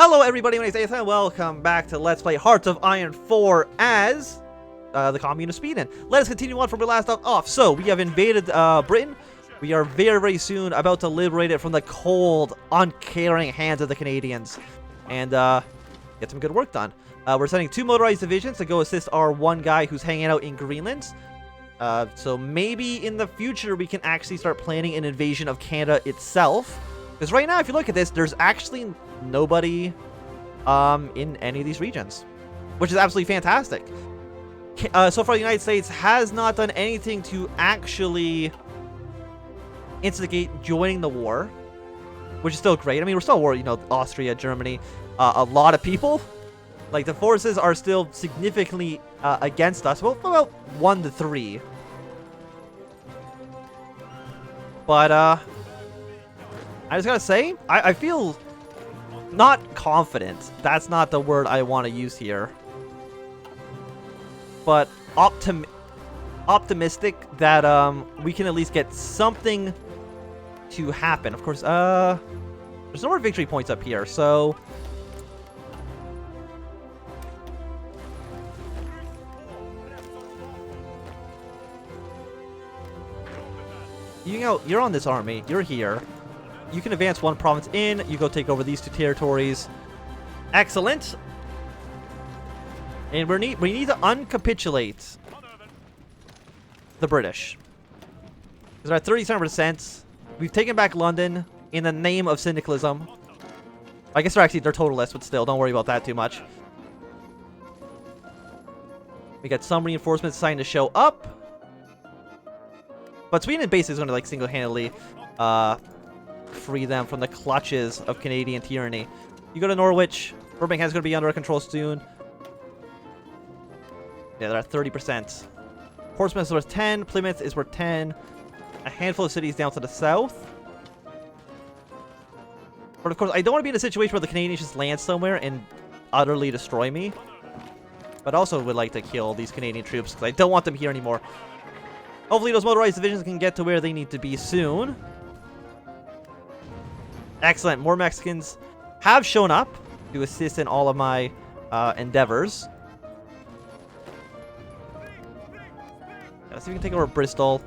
Hello everybody, my name is Ethan, and welcome back to Let's Play Hearts of Iron 4 as the Commune of Sweden. Let us continue on from where we last left off. So, we have invaded Britain. We are very soon about to liberate it from the cold, uncaring hands of the Canadians. And get some good work done. We're sending 2 motorized divisions to go assist our one guy who's hanging out in Greenland. So maybe in the future we can actually start planning an invasion of Canada itself. Because right now, if you look at this, there's actually nobody in any of these regions, which is absolutely fantastic. So far, the United States has not done anything to actually instigate joining the war, which is still great. I mean, we're still at war, you know, Austria, Germany, a lot of people. Like, the forces are still significantly against us. Well, about 1 to 3. But, I just gotta say, I feel not confident. That's not the word I want to use here. But optimistic that we can at least get something to happen. Of course, there's no more victory points up here, so you're on this army. You're here. You can advance 1 province in. You go take over these 2 territories. Excellent. And we need to uncapitulate the British. Because they're at 37%. We've taken back London in the name of syndicalism. I guess they're totalists, but still, don't worry about that too much. We got some reinforcements starting to show up. But Sweden basically is going to, like, single-handedly free them from the clutches of Canadian tyranny. You go to Norwich. Birmingham's going to be under our control soon. Yeah, they're at 30%. Portsmouth is worth 10. Plymouth is worth 10. A handful of cities down to the south. But of course, I don't want to be in a situation where the Canadians just land somewhere and utterly destroy me. But also would like to kill these Canadian troops because I don't want them here anymore. Hopefully those motorized divisions can get to where they need to be soon. Excellent. More Mexicans have shown up to assist in all of my endeavors. Let's see if we can take over Bristol.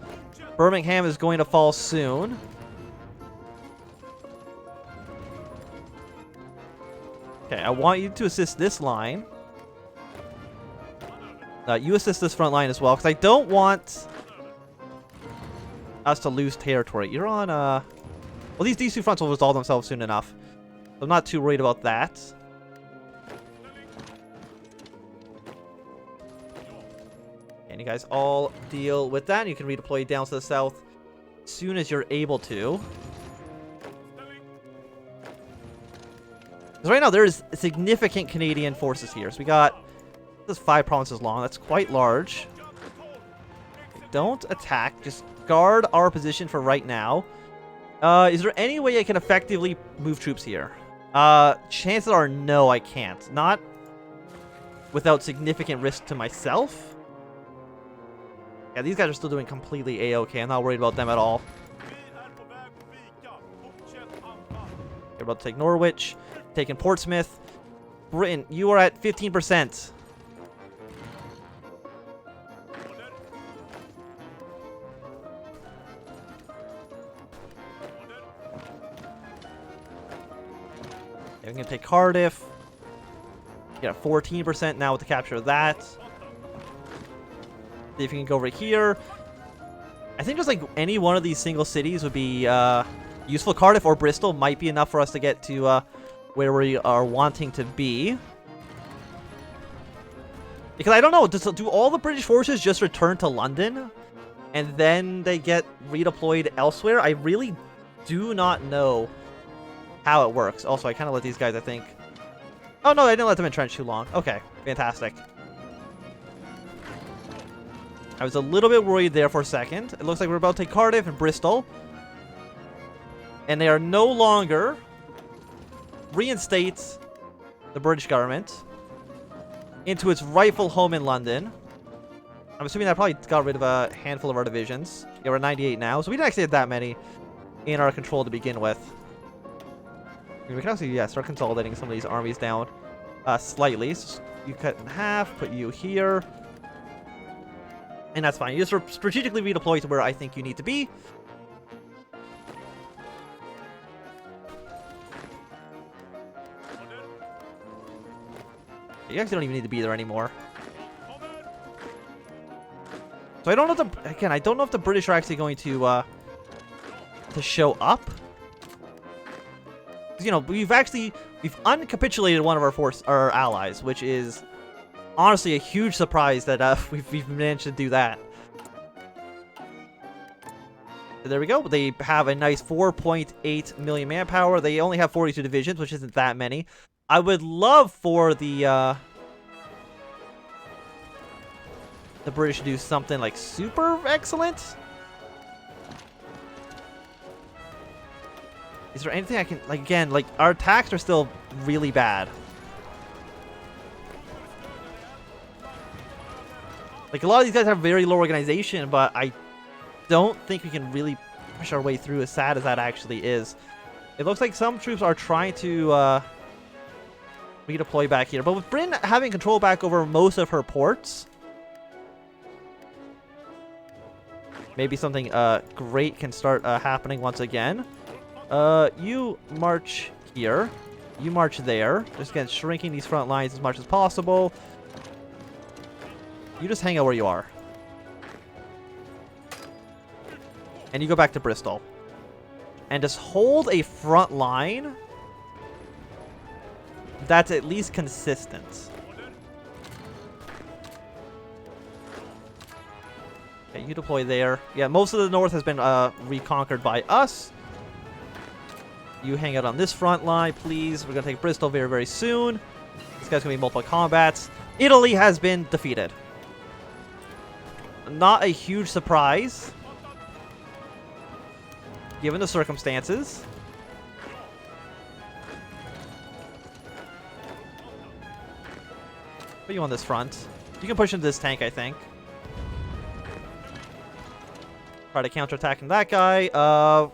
Birmingham is going to fall soon. Okay, I want you to assist this line. You assist this front line as well, because I don't want us to lose territory. You're on, well, these 2 fronts will resolve themselves soon enough. So I'm not too worried about that. And you guys all deal with that. You can redeploy down to the south as soon as you're able to. Because right now, there's significant Canadian forces here. So we got, this is 5 provinces long. That's quite large. Don't attack. Just guard our position for right now. Is there any way I can effectively move troops here? Chances are no, I can't. Not without significant risk to myself. Yeah, these guys are still doing completely A-okay. I'm not worried about them at all. We're about to take Norwich. Taking Portsmouth. Britain, you are at 15%. We can take Cardiff. Yeah, 14% now with the capture of that. See if we can go over here. I think just like any one of these single cities would be useful. Cardiff or Bristol might be enough for us to get to where we are wanting to be. Because I don't know, do all the British forces just return to London and then they get redeployed elsewhere? I really do not know how it works. Also, I kind of let these guys, I think... Oh, no, I didn't let them entrench too long. Okay, fantastic. I was a little bit worried there for a second. It looks like we're about to take Cardiff and Bristol. And they are no longer reinstate the British government into its rightful home in London. I'm assuming that probably got rid of a handful of our divisions. Yeah, we're at 98 now, so we didn't actually have that many in our control to begin with. We can also, yeah, start consolidating some of these armies down slightly. So you cut in half, put you here. And that's fine. You just strategically redeploy to where I think you need to be. You actually don't even need to be there anymore. So I don't know if the, again, I don't know if the British are actually going to show up. You know, we've uncapitulated one of our allies, which is honestly a huge surprise that we've managed to do that. So there we go. They have a nice 4.8 million manpower. They only have 42 divisions, which isn't that many. I would love for the British to do something like super excellent. Is there anything I can, like, again, like, our attacks are still really bad. Like, a lot of these guys have very low organization, but I don't think we can really push our way through, as sad as that actually is. It looks like some troops are trying to redeploy back here. But with Britain having control back over most of her ports, maybe something great can start happening once again. You march here. You march there. Just again, shrinking these front lines as much as possible. You just hang out where you are. And you go back to Bristol. And just hold a front line that's at least consistent. Okay, you deploy there. Yeah, most of the north has been reconquered by us. You hang out on this front line, please. We're going to take Bristol very, very soon. This guy's going to be multiple combats. Italy has been defeated. Not a huge surprise, given the circumstances. Put you on this front. You can push into this tank, I think. Try to counterattacking that guy.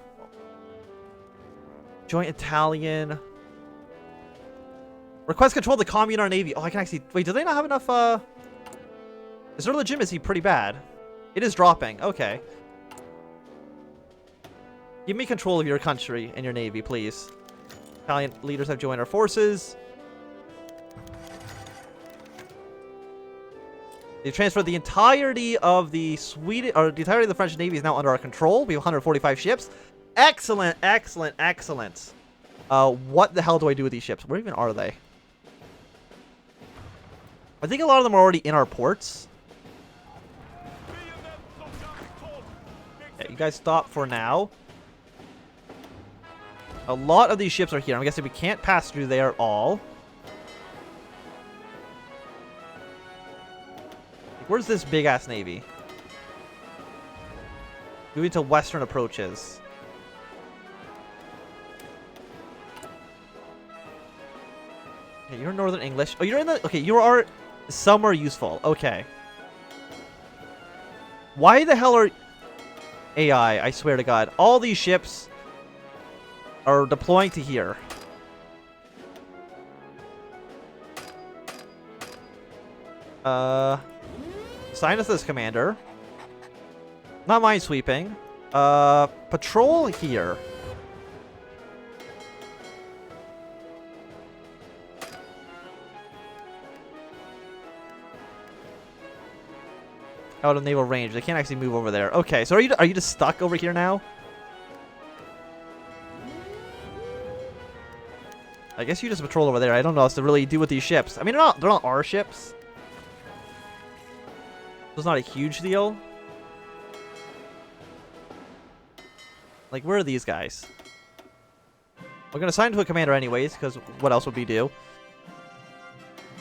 Joint Italian. Request control of the Communist Navy. Oh, I can actually... Wait, do they not have enough, Is their legitimacy pretty bad? It is dropping. Okay. Give me control of your country and your navy, please. Italian leaders have joined our forces. They've transferred the entirety of the Swedish... Or the entirety of the French Navy is now under our control. We have 145 ships. Excellent, excellent, excellent. What the hell do I do with these ships? Where even are they? I think a lot of them are already in our ports. Yeah, you guys stop for now. A lot of these ships are here. I'm guessing we can't pass through there at all. Where's this big-ass navy? Moving to western approaches. Okay, you're Northern English. Oh, you're in the... Okay, you are somewhere useful. Okay. Why the hell are... AI, I swear to God. All these ships are deploying to here. Assign us this commander. Not minesweeping. Patrol here. Out of naval range. They can't actually move over there. Okay, so are you just stuck over here now? I guess you just patrol over there. I don't know what else to really do with these ships. I mean, they're not our ships. So it's not a huge deal. Like, where are these guys? We're going to assign to a commander anyways, because what else would we do?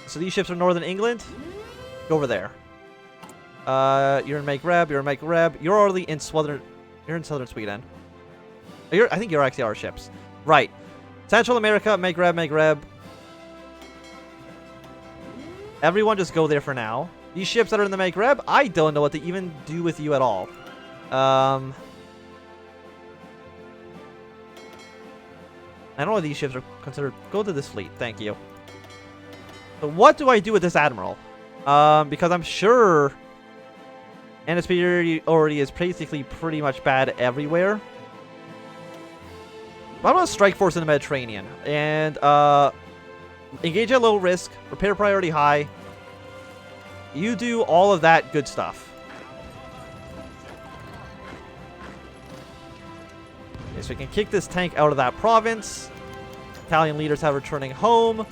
So these ships are Northern England. Go over there. You're in Maghreb, you're in Maghreb. You're already in southern... You're in southern Sweden. I think you're actually our ships. Right. Central America, Maghreb. Everyone just go there for now. These ships that are in the Maghreb, I don't know what to even do with you at all. I don't know why these ships are considered. Go to this fleet. Thank you. So what do I do with this admiral? Because I'm sure NS superiority is basically pretty much bad everywhere. But I'm gonna strike force in the Mediterranean and engage at low risk, repair priority high. You do all of that good stuff. Okay, so we can kick this tank out of that province. Italian leaders have returning home.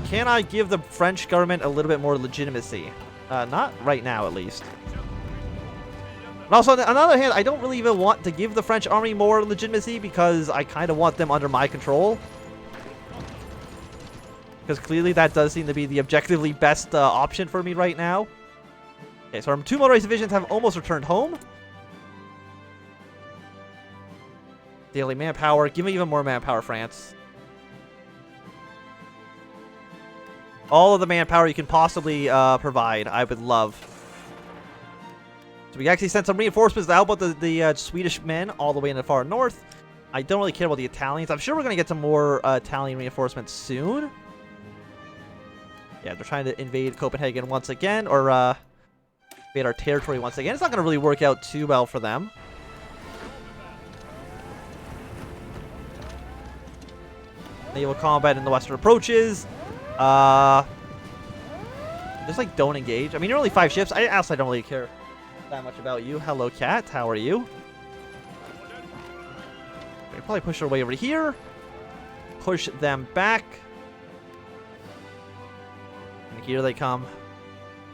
Can I give the French government a little bit more legitimacy? Not right now, at least. And also, on the other hand, I don't really even want to give the French army more legitimacy because I kind of want them under my control. Because clearly that does seem to be the objectively best option for me right now. Okay, so our 2 motorized divisions have almost returned home. Daily manpower. Give me even more manpower, France. All of the manpower you can possibly provide, I would love. So we actually sent some reinforcements to help out the Swedish men all the way in the far north. I don't really care about the Italians. I'm sure we're going to get some more Italian reinforcements soon. Yeah, they're trying to invade Copenhagen once again, or invade our territory once again. It's not going to really work out too well for them. Naval combat in the western approaches. Just like don't engage. I mean, you're only 5 ships. I honestly don't really care that much about you. Hello, cat. How are you? We probably push our way over here. Push them back. And here they come.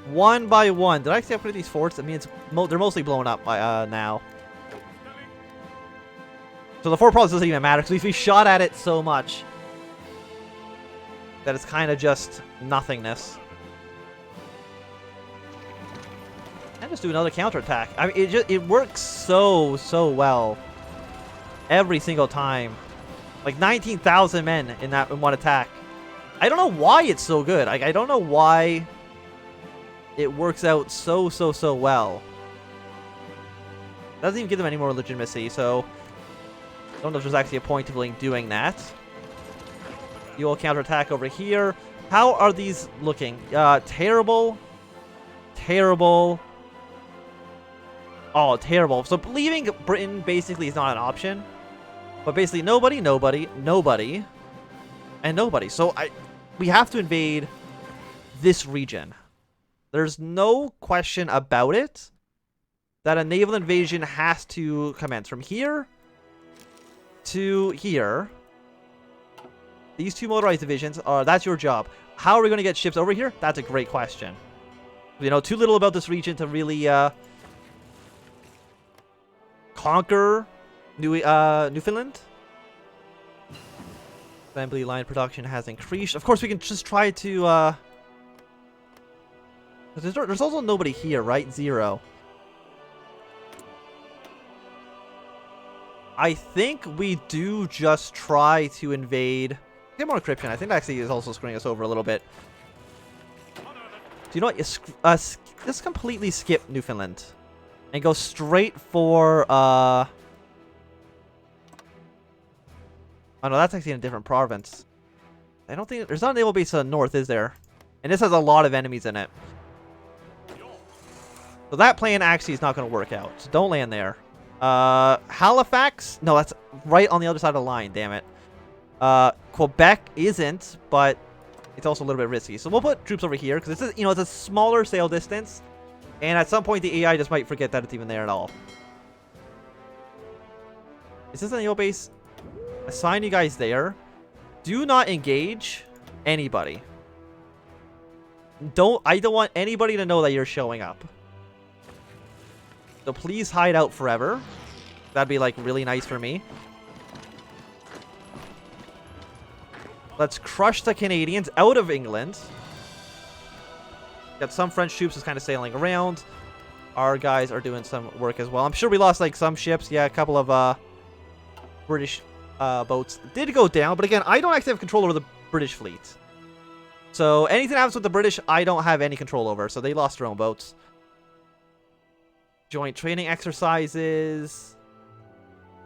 One by one. Did I actually upgrade these forts? I mean, they're mostly blown up by, now. So the fort probably doesn't even matter because we shot at it so much that it's kind of just nothingness. And just do another counterattack. I mean, it works so well every single time. Like 19,000 men in one attack. I don't know why it's so good. I don't know why it works out so well. Doesn't even give them any more legitimacy, so I don't know if there's actually a point of doing that. You will counterattack over here. How are these looking? Terrible. Terrible. Oh, terrible. So leaving Britain basically is not an option. But basically nobody, and nobody. So we have to invade this region. There's no question about it that a naval invasion has to commence from here to here. These 2 motorized divisions that's your job. How are we going to get ships over here? That's a great question. We know too little about this region to really conquer Newfoundland. Assembly line production has increased. Of course, we can just try to there's also nobody here, right? 0. I think we do just try to invade. Get more encryption. I think that actually is also screwing us over a little bit. Do you know what? Just completely skip Newfoundland and go straight for oh no, that's actually in a different province. I don't think there's not a naval base to the north, is there? And this has a lot of enemies in it. So that plan actually is not going to work out. So don't land there. Halifax? No, that's right on the other side of the line. Damn it. Quebec isn't, but it's also a little bit risky. So we'll put troops over here because it's a smaller sail distance, and at some point the AI just might forget that it's even there at all. Is this a naval base? Assign you guys there. Do not engage anybody. I don't want anybody to know that you're showing up. So please hide out forever. That'd be like really nice for me. Let's crush the Canadians out of England. Got some French troops just kind of sailing around. Our guys are doing some work as well. I'm sure we lost like some ships. Yeah, a couple of British boats did go down. But again, I don't actually have control over the British fleet. So anything happens with the British, I don't have any control over. So they lost their own boats. Joint training exercises.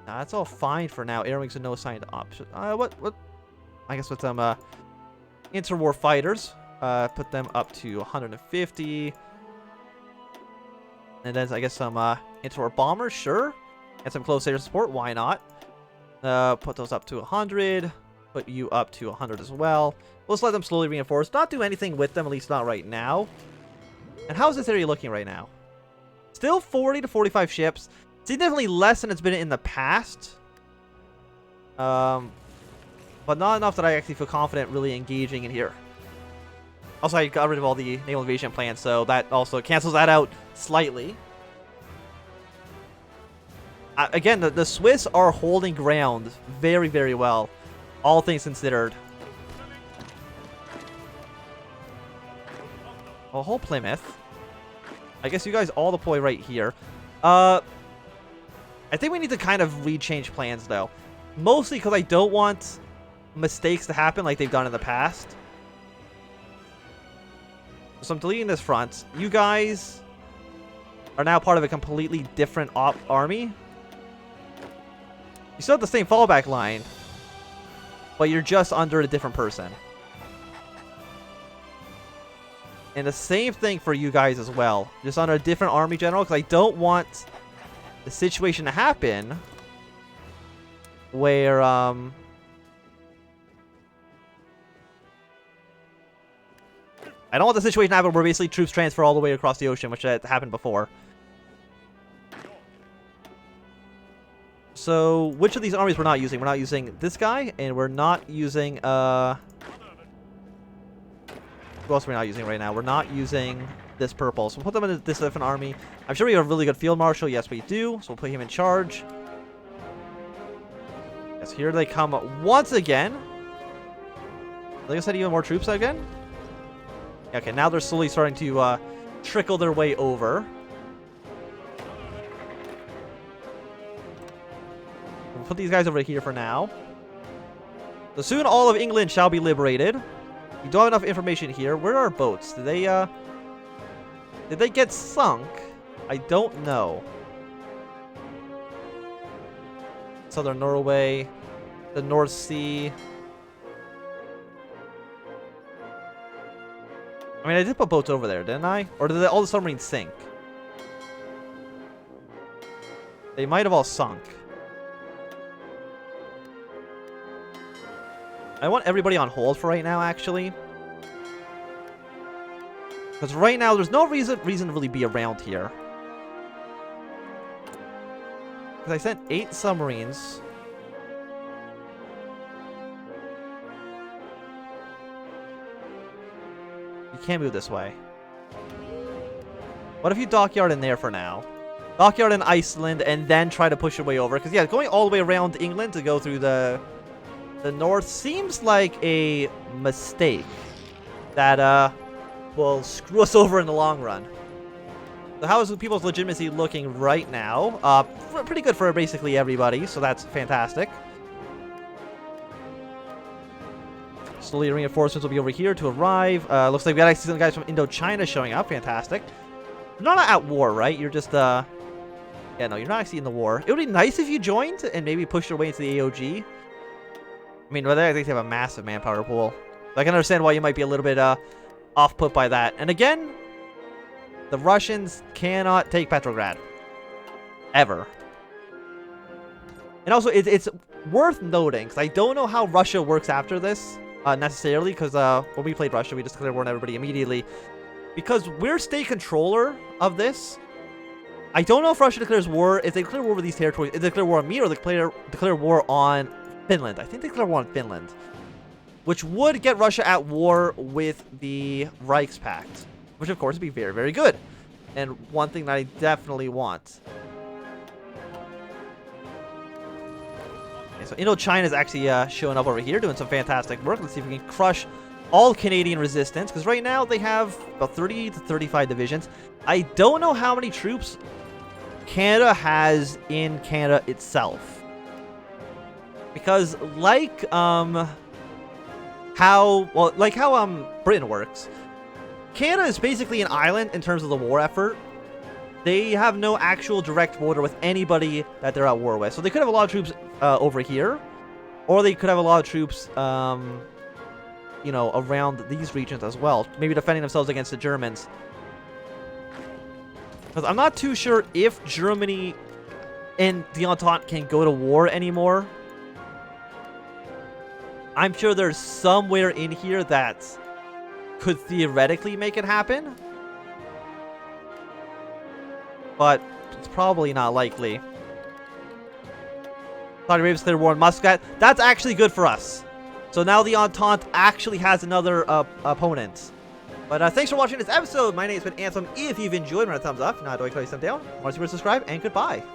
Nah, that's all fine for now. Air wings are no assigned option. What I guess with some interwar fighters. Put them up to 150. And then I guess some interwar bombers, sure. And some close air support, why not? Put those up to 100. Put you up to 100 as well. We'll just let them slowly reinforce. Not do anything with them, at least not right now. And how's this area looking right now? Still 40 to 45 ships. Significantly less than it's been in the past. But not enough that I actually feel confident really engaging in here. Also, I got rid of all the naval invasion plans, so that also cancels that out slightly. Again, the Swiss are holding ground very, very well, all things considered. A whole Plymouth. I guess you guys all deploy right here. I think we need to kind of rechange plans, though. Mostly because I don't want mistakes to happen like they've done in the past. So I'm deleting this front. You guys are now part of a completely different army. You still have the same fallback line, but you're just under a different person. And the same thing for you guys as well. Just under a different army general, because I don't want the situation to happen where, I don't want the situation to happen where basically troops transfer all the way across the ocean, which had happened before. So, which of these armies we're not using? We're not using this guy, and we're not using, who else are we not using right now? We're not using this purple, so we'll put them in this different army. I'm sure we have a really good field marshal. Yes, we do, so we'll put him in charge. Yes, here they come once again. Like I said, even more troops again. Okay, now they're slowly starting to trickle their way over. We'll put these guys over here for now. So soon all of England shall be liberated. We don't have enough information here. Where are our boats? Did they get sunk? I don't know. Southern Norway, the North Sea. I mean, I did put boats over there, didn't I? Or did all the submarines sink? They might have all sunk. I want everybody on hold for right now, actually. Because right now, there's no reason to really be around here. Because I sent 8 submarines. You can't move this way. What if you dockyard in there for now? Dockyard in Iceland and then try to push your way over. Because, yeah, going all the way around England to go through the north seems like a mistake that will screw us over in the long run. So how is people's legitimacy looking right now? Pretty good for basically everybody, so that's fantastic. Slowly reinforcements will be over here to arrive. Looks like we got actually some guys from Indochina showing up. Fantastic. You're not at war, right? You're just, yeah, no, you're not actually in the war. It would be nice if you joined and maybe pushed your way into the AOG. I mean, I think they have a massive manpower pool. So I can understand why you might be a little bit off-put by that. And again, the Russians cannot take Petrograd. Ever. And also, it's worth noting, because I don't know how Russia works after this, necessarily, because when we played Russia, we just declared war on everybody immediately. Because we're state controller of this, I don't know if Russia declares war, if they declare war over these territories, if they declare war on me, or they declare war on Finland. I think they declare war on Finland. Which would get Russia at war with the Reichspact. Which, of course, would be very, very good. And one thing that I definitely want. Okay, so Indochina is actually showing up over here, doing some fantastic work. Let's see if we can crush all Canadian resistance. Because right now, they have about 30 to 35 divisions. I don't know how many troops Canada has in Canada itself. Because like how Britain works, Canada is basically an island in terms of the war effort. They have no actual direct border with anybody that they're at war with. So they could have a lot of troops over here, Or they could have a lot of troops, you know, around these regions as well. Maybe defending themselves against the Germans. Because I'm not too sure if Germany and the Entente can go to war anymore. I'm sure there's somewhere in here that could theoretically make it happen. But it's probably not likely. Saudi Arabia's clear war in Muscat. That's actually good for us. So now the Entente actually has another opponent. But thanks for watching this episode. My name's been Anthem. If you've enjoyed, run a thumbs up. If not, do I tell you something down? Want to subscribe, and goodbye.